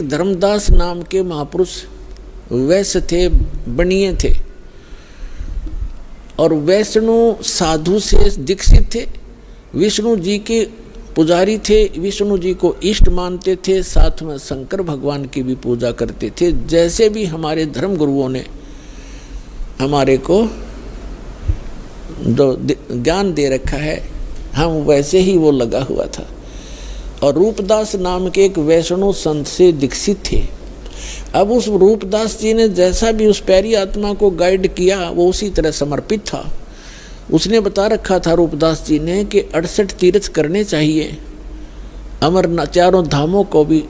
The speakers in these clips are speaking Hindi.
एक धर्मदास नाम के महापुरुष वैश्य थे, बनिए थे, और वैष्णु साधु से दीक्षित थे। विष्णु जी के पुजारी थे, विष्णु जी को इष्ट मानते थे, साथ में शंकर भगवान की भी पूजा करते थे। जैसे भी हमारे धर्म गुरुओं ने हमारे को जो ज्ञान दे रखा है, हम वैसे ही वो लगा हुआ था। और रूपदास नाम के एक वैष्णव संत से दीक्षित थे। अब उस रूपदास जी ने जैसा भी उस प्यारी आत्मा को गाइड किया, वो उसी तरह समर्पित था। उसने बता रखा था रूपदास जी ने कि 68 तीर्थ करने चाहिए, अमरनाथ चारों धामों को भी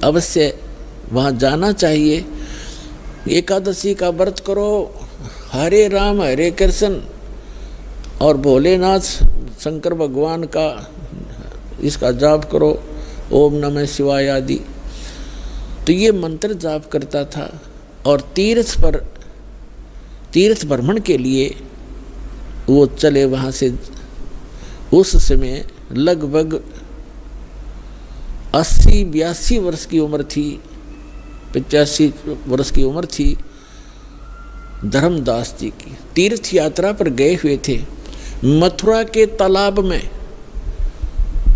अवश्य वहाँ जाना चाहिए, एकादशी का व्रत करो, हरे राम हरे कृष्ण और भोलेनाथ शंकर भगवान का इसका जाप करो, ओम नमः शिवाय आदि। तो ये मंत्र जाप करता था। और तीर्थ भ्रमण के लिए वो चले वहाँ से। उस समय लगभग 80-82 वर्ष की उम्र थी, 85 वर्ष की उम्र थी धर्मदास जी की। तीर्थ यात्रा पर गए हुए थे मथुरा के तालाब में,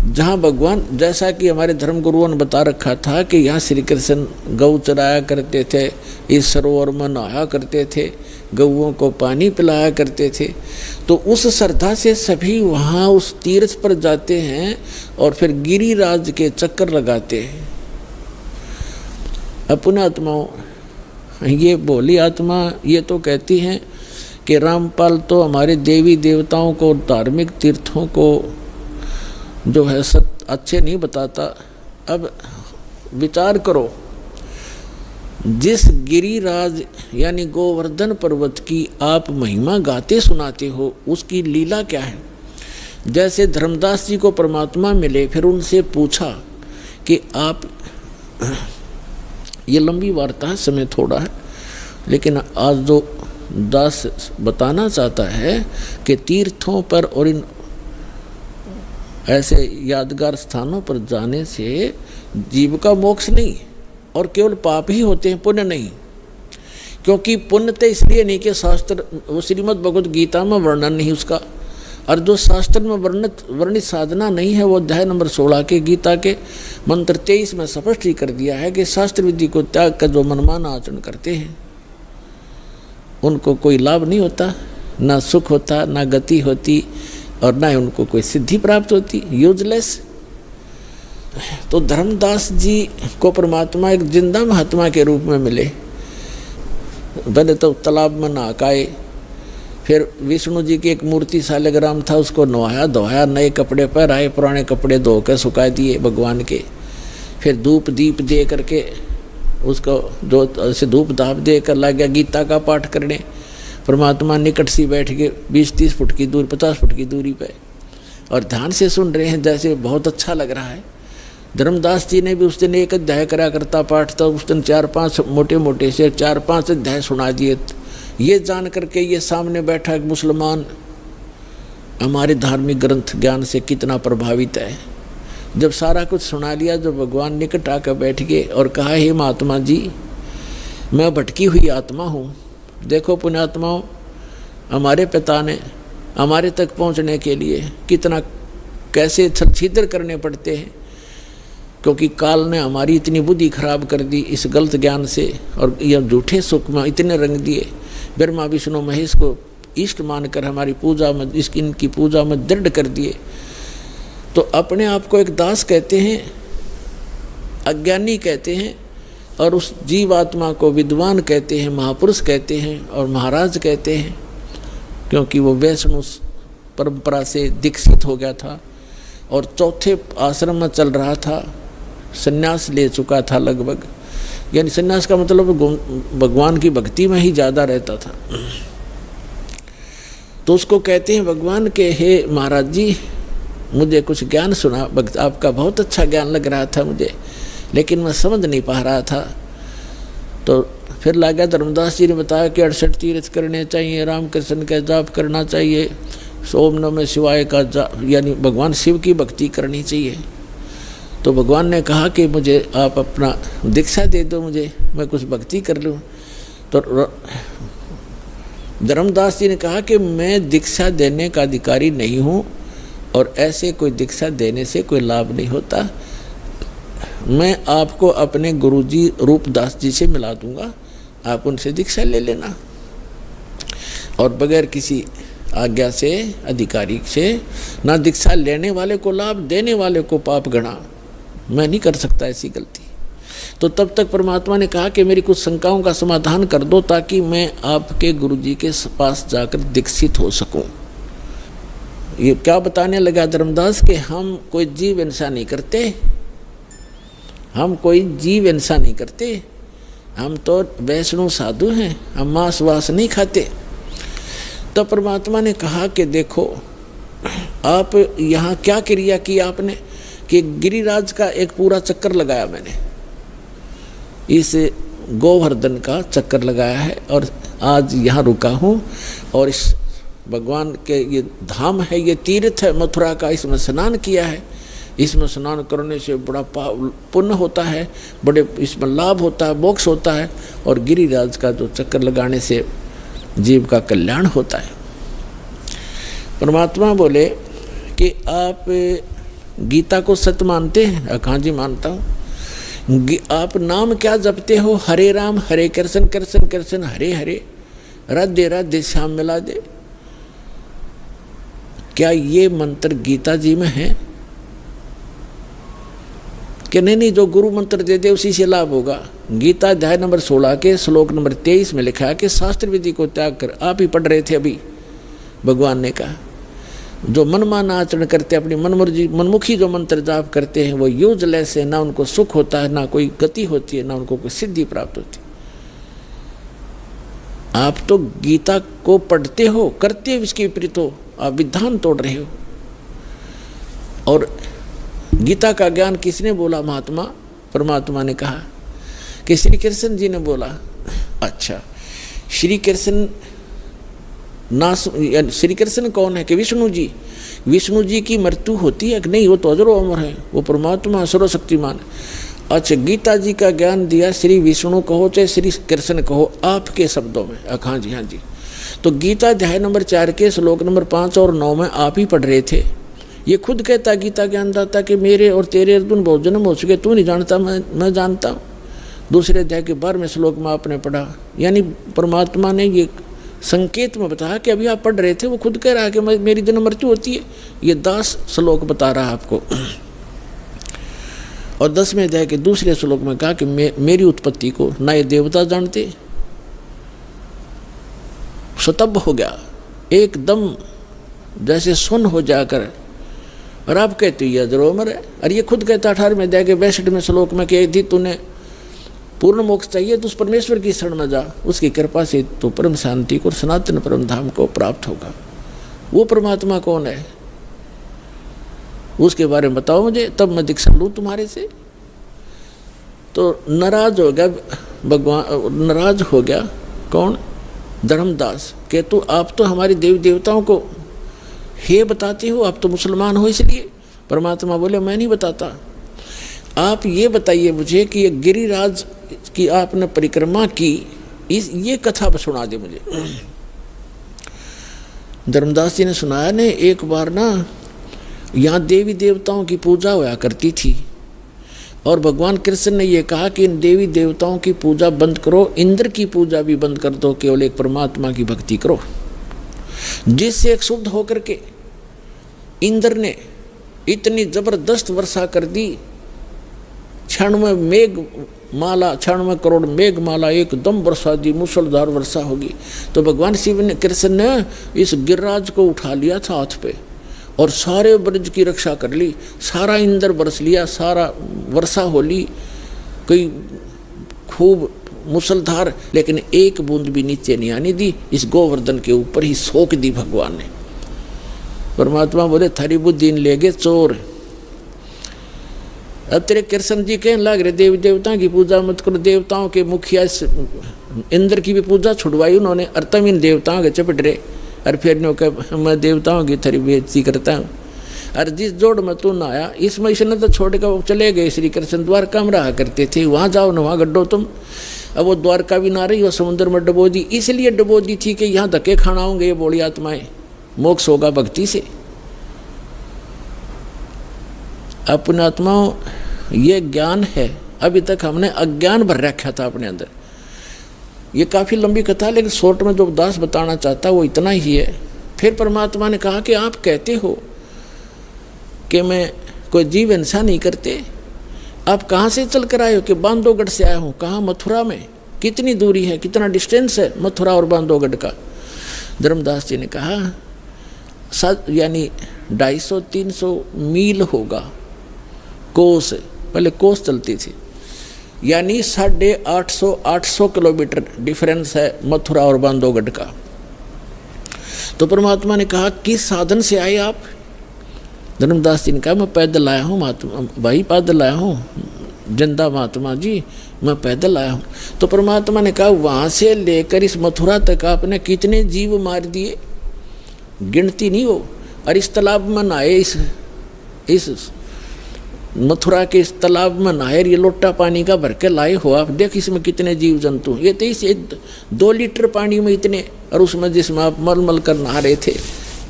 जहाँ भगवान, जैसा कि हमारे धर्म गुरुओं ने बता रखा था कि यहाँ श्री कृष्ण गौ चराया करते थे, इस सरोवर में नहाया करते थे, गौओं को पानी पिलाया करते थे। तो उस श्रद्धा से सभी वहाँ उस तीर्थ पर जाते हैं और फिर गिरिराज के चक्कर लगाते हैं। अपने आत्माओं, ये भोली आत्मा ये तो कहती हैं कि रामपाल तो हमारे देवी देवताओं को, धार्मिक तीर्थों को जो है सब अच्छे नहीं बताता। अब विचार करो, जिस गिरिराज यानी गोवर्धन पर्वत की आप महिमा गाते सुनाते हो, उसकी लीला क्या है। जैसे धर्मदास जी को परमात्मा मिले, फिर उनसे पूछा कि आप, ये लंबी वार्ता है, समय थोड़ा है, लेकिन आज जो दास बताना चाहता है कि तीर्थों पर और इन ऐसे यादगार स्थानों पर जाने से जीव का मोक्ष नहीं, और केवल पाप ही होते हैं, पुण्य नहीं। क्योंकि पुण्य तो इसलिए नहीं कि शास्त्र, वो श्रीमद् भगवद गीता में वर्णन नहीं उसका, और जो शास्त्र में वर्णित साधना नहीं है, वो अध्याय नंबर 16 के गीता के मंत्र 23 में स्पष्ट ही कर दिया है कि शास्त्र विधि को त्याग कर जो मनमाना आचरण करते हैं उनको कोई लाभ नहीं होता, ना सुख होता, ना गति होती, और ना ही उनको कोई सिद्धि प्राप्त होती, यूजलेस। तो धर्मदास जी को परमात्मा एक जिंदा महात्मा के रूप में मिले। पहले तो तालाब में नहाए, फिर विष्णु जी की एक मूर्ति शालिग्राम था, उसको नहाया धोया, नए कपड़े पहनाए, पुराने कपड़े धो कर सुखा दिए भगवान के। फिर धूप दीप दे करके उसको जो ऐसे धूप धाप दे कर लग गया गीता का पाठ करने। परमात्मा निकट सी बैठ के 20-30 फुट की दूरी, 50 फुट की दूरी पे, और ध्यान से सुन रहे हैं, जैसे बहुत अच्छा लग रहा है। धर्मदास जी ने भी उस दिन एक अध्याय करा करता पाठ था, उस दिन 4-5 मोटे से 4-5 अध्याय सुना दिए। ये जान करके ये सामने बैठा एक मुसलमान हमारे धार्मिक ग्रंथ ज्ञान से कितना प्रभावित है। जब सारा कुछ सुना लिया, जब भगवान निकट आकर बैठ गए और कहा, हे महात्मा जी, मैं भटकी हुई आत्मा हूँ। देखो पुण्यात्माओं, हमारे पिता ने हमारे तक पहुँचने के लिए कितना कैसे छल-छीतर करने पड़ते हैं, क्योंकि काल ने हमारी इतनी बुद्धि खराब कर दी इस गलत ज्ञान से, और यह झूठे सुख में इतने रंग दिए। ब्रह्मा विष्णु महेश को इष्ट मानकर हमारी पूजा में, इनकी पूजा में दृढ़ कर दिए। तो अपने आप को एक दास कहते हैं, अज्ञानी कहते हैं, और उस जीवात्मा को विद्वान कहते हैं, महापुरुष कहते हैं और महाराज कहते हैं, क्योंकि वो वैष्णव परंपरा से दीक्षित हो गया था और चौथे आश्रम में चल रहा था, संन्यास ले चुका था लगभग, यानी संन्यास का मतलब भगवान की भक्ति में ही ज़्यादा रहता था। तो उसको कहते हैं भगवान के, हे महाराज जी, मुझे कुछ ज्ञान सुना, आपका बहुत अच्छा ज्ञान लग रहा था मुझे, लेकिन मैं समझ नहीं पा रहा था। तो फिर लगा धर्मदास जी ने बताया कि 68 तीर्थ करने चाहिए, राम कृष्ण का जाप करना चाहिए, ओम नमः शिवाय का जाप, यानी भगवान शिव की भक्ति करनी चाहिए। तो भगवान ने कहा कि मुझे आप अपना दीक्षा दे दो, मुझे मैं कुछ भक्ति कर लूँ। तो धर्मदास जी ने कहा कि मैं दीक्षा देने का अधिकारी नहीं हूँ और ऐसे कोई दीक्षा देने से कोई लाभ नहीं होता। मैं आपको अपने गुरुजी रूपदास जी से मिला दूंगा, आप उनसे दीक्षा ले लेना। और बगैर किसी आज्ञा से, अधिकारी से, ना दीक्षा लेने वाले को लाभ, देने वाले को पाप गणा। मैं नहीं कर सकता ऐसी गलती। तो तब तक परमात्मा ने कहा कि मेरी कुछ शंकाओं का समाधान कर दो ताकि मैं आपके गुरुजी के पास जाकर दीक्षित हो सकूं। ये क्या बताने लगा धर्मदास कि हम कोई जीव हिंसा नहीं करते, हम कोई जीव हिंसा नहीं करते, हम तो वैष्णव साधु हैं, हम मांस वास नहीं खाते। तो परमात्मा ने कहा कि देखो आप यहाँ क्या क्रिया की आपने कि गिरिराज का एक पूरा चक्कर लगाया मैंने, इस गोवर्धन का चक्कर लगाया है और आज यहाँ रुका हूँ। और इस भगवान के ये धाम है, ये तीर्थ है मथुरा का, इसमें स्नान किया है। इसमें स्नान करने से बड़ा पुण्य होता है, बड़े इसमें लाभ होता है, मोक्ष होता है। और गिरिराज का जो चक्कर लगाने से जीव का कल्याण होता है। परमात्मा बोले कि आप गीता को सत्य मानते हैं? हाँ जी मानता हूँ। आप नाम क्या जपते हो? हरे राम हरे कृष्ण कृष्ण कृष्ण हरे हरे, राधे राधे श्याम मिला दे। क्या ये मंत्र गीता जी में है? कि नहीं, जो गुरु मंत्र दे दे उसी से लाभ होगा। गीता अध्याय नंबर 16 के श्लोक नंबर 23 में लिखा है कि शास्त्र विधि को त्याग कर, आप ही पढ़ रहे थे अभी, भगवान ने कहा जो मनमाना आचरण करते, अपनी मनमुखी जो मंत्र जाप करते हैं वो यूजलेस है, ना उनको सुख होता है, ना कोई गति होती है, ना उनको कोई सिद्धि प्राप्त होती। आप तो गीता को पढ़ते हो, करते हो इसके विपरीत हो, आप विधान तोड़ रहे हो। और गीता का ज्ञान किसने बोला? महात्मा परमात्मा ने कहा कि श्री कृष्ण जी ने बोला। अच्छा, श्री कृष्ण श्री कृष्ण कौन है? कि विष्णु जी। विष्णु जी की मृत्यु होती है कि नहीं? वो तो अजरो अमर है, वो परमात्मा सर्वशक्तिमान। अच्छा, गीता जी का ज्ञान दिया, श्री विष्णु कहो चाहे श्री कृष्ण कहो, आपके शब्दों में। हाँ जी, हाँ जी। तो गीता अध्याय नंबर 4 के श्लोक नंबर 5 और 9 में आप ही पढ़ रहे थे। ये खुद कहता गीता ज्ञानदाता कि मेरे और तेरे अर्जुन बहुत जन्म हो चुके, तू नहीं जानता, मैं जानता हूँ। दूसरे अध्याय के 12वें श्लोक में आपने पढ़ा, यानी परमात्मा ने ये संकेत में बताया कि अभी आप पढ़ रहे थे, वो खुद कह रहा है कि मेरी जन्म मृत्यु होती है। ये 10 श्लोक बता रहा है आपको। और 10वें अध्याय के दूसरे श्लोक में कहा कि मेरी उत्पत्ति को ना ये देवता जानते। सतब हो गया, एकदम जैसे सुन हो जाकर। और आप कहते हो ये अजरोमर है। और ये खुद कहता 18वें अध्याय के 62वें श्लोक में कि यदि तूने पूर्ण मोक्ष चाहिए तो उस परमेश्वर की शरण में जा, उसकी कृपा से तो परम शांति को, सनातन परम धाम को प्राप्त होगा। वो परमात्मा कौन है उसके बारे में बताओ मुझे, तब मैं दीक्षा लूँ तुम्हारे से। तो नाराज हो गया भगवान, नाराज हो गया कौन? धर्मदास। के तो आप तो हमारे देवी देवताओं को हे बताते हो, आप तो मुसलमान हो इसलिए। परमात्मा बोले मैं नहीं बताता, आप ये बताइए मुझे कि ये गिरिराज की आपने परिक्रमा की, ये कथा सुना दे मुझे। धर्मदास जी ने सुनाया ने, एक बार ना यहाँ देवी देवताओं की पूजा हुआ करती थी और भगवान कृष्ण ने ये कहा कि इन देवी देवताओं की पूजा बंद करो, इंद्र की पूजा भी बंद कर दो, केवल एक परमात्मा की भक्ति करो। जिससे एक शुद्ध होकर के इंद्र ने इतनी जबरदस्त वर्षा कर दी, 96 मेघ माला, 96 करोड़ मेघ माला एकदम वर्षा दी, मूसलधार वर्षा होगी। तो भगवान शिव ने, कृष्ण ने इस गिरिराज को उठा लिया था हाथ पे और सारे ब्रज की रक्षा कर ली, सारा इंद्र बरस लिया, सारा वर्षा हो ली, कोई खूब मुसलधार, लेकिन एक बूंद भी नीचे नहीं आने दी। इस गोवर्धन के ऊपर ही सोख दी भगवान ने। परमात्मा बोले थारी बुद्धि ले गए चोर। अब तेरे कृष्ण जी कहने लग रहे देवी देवताओं की पूजा मत करो, देवताओं के मुखिया इंद्र की भी पूजा छुड़वाई उन्होंने, और तुम इन देवताओं के चपट रहे। और फिर मैं देवताओं की थारी बेइज्जती करता हूँ। और जिस जोड़ में तू नहाया इसमें इसने तो छोड़ कर वो चले गए। श्री कृष्ण द्वारका में रहा करते थे, वहाँ जाओ ना वहाँ गड्ढो तुम। अब वो द्वारका भी ना रही, वो समुद्र में डबो दी, इसलिए डबो दी थी कि यहाँ धक्के खाना होंगे ये बोली आत्माएं, मोक्ष होगा भक्ति से। अपने आत्माओं ये ज्ञान है, अभी तक हमने अज्ञान भर रखा था अपने अंदर। ये काफ़ी लंबी कथा, लेकिन शॉर्ट में जो दास बताना चाहता वो इतना ही है। फिर परमात्मा ने कहा कि आप कहते हो कि मैं कोई जीव हिंसा नहीं करते, आप कहाँ से चल कर आए हो? कि बांधवगढ़ से आया हूँ। कहाँ? मथुरा में। कितनी दूरी है, कितना डिस्टेंस है मथुरा और बांधवगढ़ का? धर्मदास जी ने कहा यानी 250-300 मील होगा। कोस, पहले कोस चलती थी, यानी 850 किलोमीटर डिफरेंस है मथुरा और बांधवगढ़ का। तो परमात्मा ने कहा किस साधन से आए आप? धर्मदास जी ने कहा मैं पैदल आया हूँ महात्मा भाई, पैदल आया हूँ जिंदा महात्मा जी, मैं पैदल आया हूँ। तो परमात्मा ने कहा वहाँ से लेकर इस मथुरा तक आपने कितने जीव मार दिए, गिनती नहीं हो। और इस तालाब में नहाए, इस मथुरा के इस तालाब में नहाए, ये लोटा पानी का भर के लाए हो आप, देख इसमें कितने जीव जंतु। ये तो इस 2 लीटर पानी में इतने, और उसमें जिसमें आप मल कर नहा रहे थे,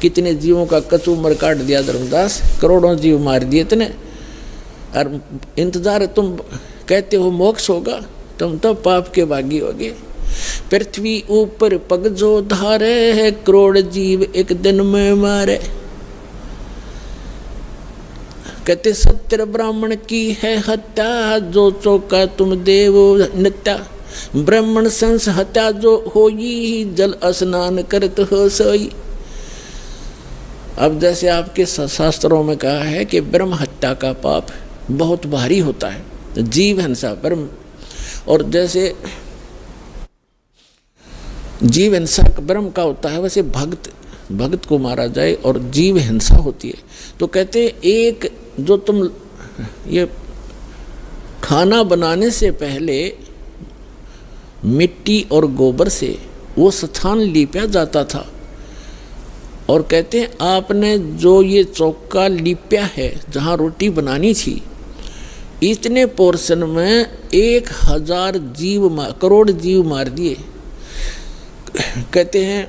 कितने जीवों का कचूमर काट दिया धर्मदास, करोड़ों जीव मार दिए इतने। और इंतजार तुम कहते हो मोक्ष होगा, तुम तो पाप के भागी होगे। पृथ्वी ऊपर पग जो धारे है, करोड़ जीव एक दिन में मारे। कहते 70 ब्राह्मण की है हत्या, जो चौका तुम देव नित्या। ब्राह्मण संस हत्या जो होई, जल स्नान करत हो सोई। अब जैसे आपके शास्त्रों में कहा है कि ब्रह्म हत्या का पाप बहुत भारी होता है, जीव हिंसा ब्रह्म, और जैसे जीव हिंसा ब्रह्म का होता है, वैसे भक्त को मारा जाए और जीव हिंसा होती है। तो कहते एक जो तुम ये खाना बनाने से पहले मिट्टी और गोबर से वो स्थान लीपा जाता था, और कहते हैं आपने जो ये चौका लीपा है जहाँ रोटी बनानी थी, इतने पोर्शन में 1000 करोड़ जीव मार दिए। कहते हैं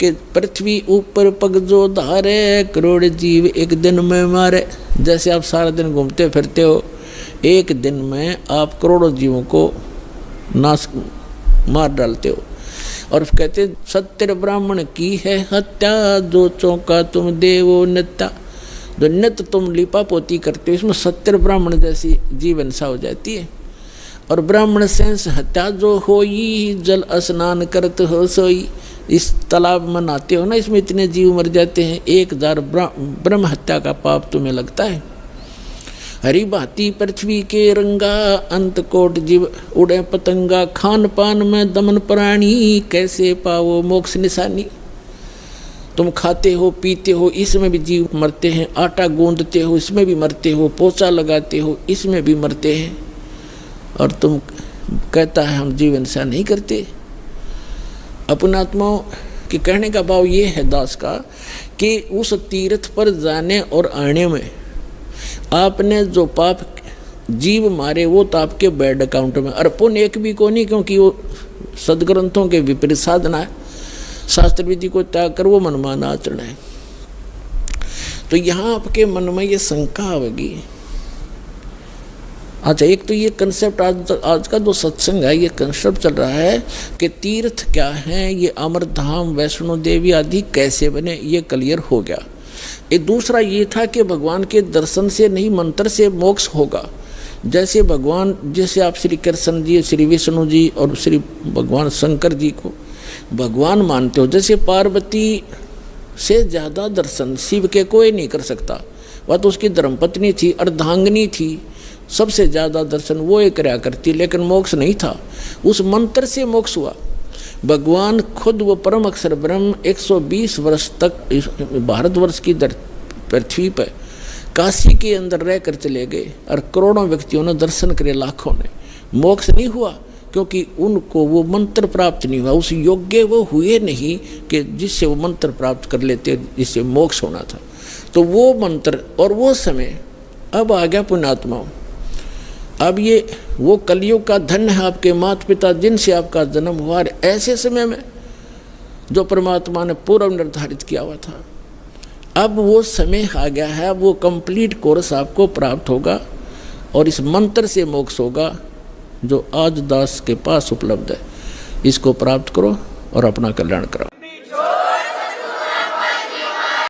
कि पृथ्वी ऊपर पग जो धारे, करोड़ जीव एक दिन में मारे। जैसे आप सारा दिन घूमते फिरते हो, एक दिन में आप करोड़ों जीवों को नाश मार डालते हो। और कहते 70 ब्राह्मण की है हत्या, जो चौका तुम देवो नित्या। जो नित्य तुम लिपा पोती करते हो, इसमें 70 ब्राह्मण जैसी जीव हिंसा हो जाती है। और ब्राह्मण सेंस हत्या जो होई, जल स्नान करते हो सोई। इस तालाब में नहाते हो ना, इसमें इतने जीव मर जाते हैं, 1000 ब्रह्म हत्या का पाप तुम्हें लगता है। हरी भांति पृथ्वी के रंगा, अंत कोट जीव उड़े पतंगा। खान पान में दमन प्राणी, कैसे पाओ मोक्ष निशानी। तुम खाते हो पीते हो, इसमें भी जीव मरते हैं। आटा गूंदते हो, इसमें भी मरते हो। पोछा लगाते हो, इसमें भी मरते हैं। और तुम कहता है हम जीव हिंसा नहीं करते। अपने आत्माओं के कहने का भाव ये है दास का कि उस तीर्थ पर जाने और आने में आपने जो पाप जीव मारे वो तो आपके बैड अकाउंट में, और पुण्य एक भी को नहीं, क्योंकि वो सदग्रंथों के विपरीत साधना है। शास्त्र विधि को त्याग कर वो मनमाना आचरण है। तो यहाँ आपके मन में ये शंका आवेगी। अच्छा, एक तो ये कंसेप्ट आज का जो सत्संग है, ये कंसेप्ट चल रहा है कि तीर्थ क्या है, ये अमरधाम वैष्णो देवी आदि कैसे बने, ये क्लियर हो गया। एक दूसरा ये था कि भगवान के दर्शन से नहीं मंत्र से मोक्ष होगा। जैसे भगवान, जैसे आप श्री कृष्ण जी, श्री विष्णु जी और श्री भगवान शंकर जी को भगवान मानते हो, जैसे पार्वती से ज़्यादा दर्शन शिव के कोई नहीं कर सकता। वह तो उसकी धर्मपत्नी थी, अर्धांगिनी थी, सबसे ज़्यादा दर्शन वो एक करया करती, लेकिन मोक्ष नहीं था। उस मंत्र से मोक्ष हुआ। भगवान खुद वो परम अक्षर ब्रह्म 120 वर्ष तक भारतवर्ष की पृथ्वी पर काशी के अंदर रह कर चले गए, और करोड़ों व्यक्तियों ने दर्शन करे, लाखों ने। मोक्ष नहीं हुआ क्योंकि उनको वो मंत्र प्राप्त नहीं हुआ, उस योग्य वो हुए नहीं कि जिससे वो मंत्र प्राप्त कर लेते, जिससे मोक्ष होना था। तो वो मंत्र और वो समय अब आ गया पुण्यात्माओं। अब ये वो कलयुग का धन है आपके माता पिता जिनसे आपका जन्म हुआ, ऐसे समय में जो परमात्मा ने पूर्व निर्धारित किया हुआ था। अब वो समय आ गया है, वो कंप्लीट कोर्स आपको प्राप्त होगा और इस मंत्र से मोक्ष होगा जो आज दास के पास उपलब्ध है। इसको प्राप्त करो और अपना कल्याण करो।